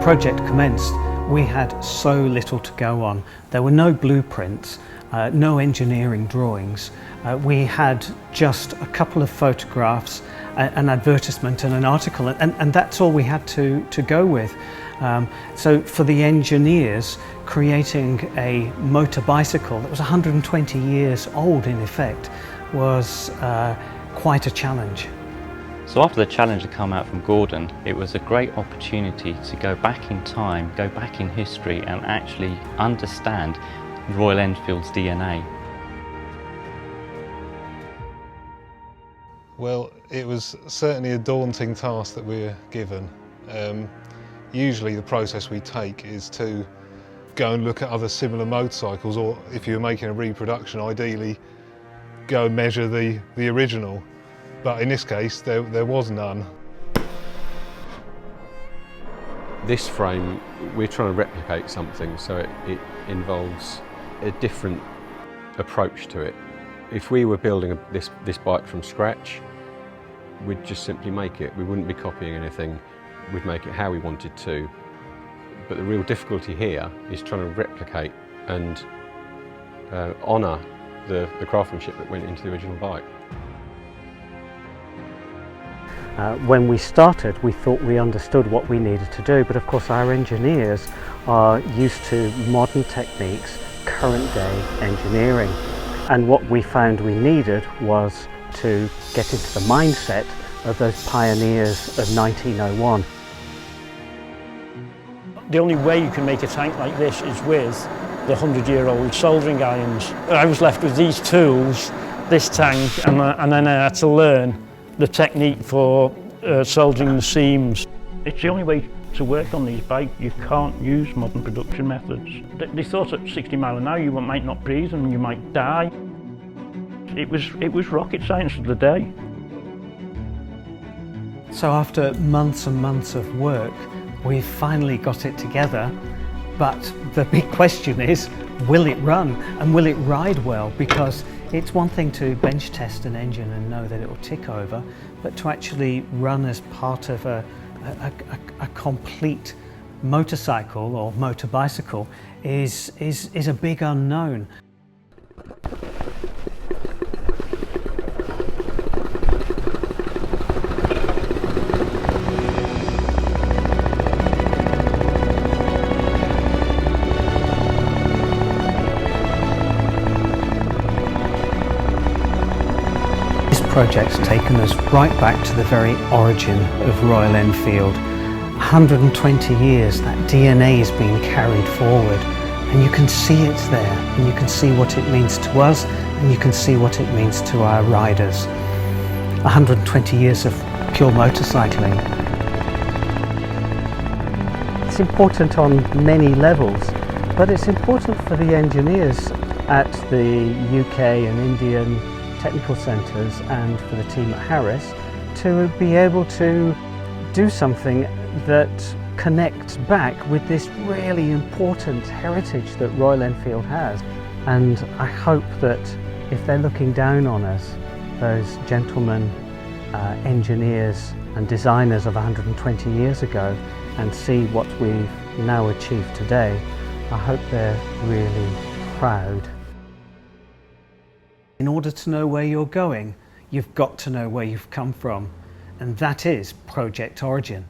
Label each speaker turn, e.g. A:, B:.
A: project commenced, we had so little to go on. There were no blueprints, no engineering drawings. We had just a couple of photographs, an advertisement and an article, and that's all we had to go with. So for the engineers, creating a motor bicycle that was 120 years old in effect was quite a challenge.
B: So after the challenge had come out from Gordon, it was a great opportunity to go back in time, go back in history and actually understand Royal Enfield's DNA.
C: Well, it was certainly a daunting task that we were given. Usually the process we take is to go and look at other similar motorcycles, or if you're making a reproduction, ideally go and measure the original. But in this case, there was none.
D: This frame, we're trying to replicate something, so it involves a different approach to it. If we were building this bike from scratch, we'd just simply make it. We wouldn't be copying anything. We'd make it how we wanted to. But the real difficulty here is trying to replicate and honour the craftsmanship that went into the original bike.
A: When we started, we thought we understood what we needed to do, but of course our engineers are used to modern techniques, current day engineering. And what we found we needed was to get into the mindset of those pioneers of 1901.
E: The only way you can make a tank like this is with the 100-year-old soldering irons. I was left with these tools, this tank, and then I had to learn the technique for soldering the seams. It's the only way to work on these bikes. You can't use modern production methods. They thought at 60 miles an hour you might not breathe and you might die. It was rocket science of the day.
A: So after months and months of work, we finally got it together. But the big question is, will it run and will it ride well? Because it's one thing to bench test an engine and know that it will tick over, but to actually run as part of a complete motorcycle or motor bicycle is a big unknown. This project's taken us right back to the very origin of Royal Enfield. 120 years, that DNA is being carried forward, and you can see it there, and you can see what it means to us, and you can see what it means to our riders. 120 years of pure motorcycling. It's important on many levels, but it's important for the engineers at the UK and Indian technical centres and for the team at Harris to be able to do something that connects back with this really important heritage that Royal Enfield has. And I hope that if they're looking down on us, those gentlemen, engineers and designers of 120 years ago, and see what we've now achieved today, I hope they're really proud. In order to know where you're going, you've got to know where you've come from, and that is Project Origin.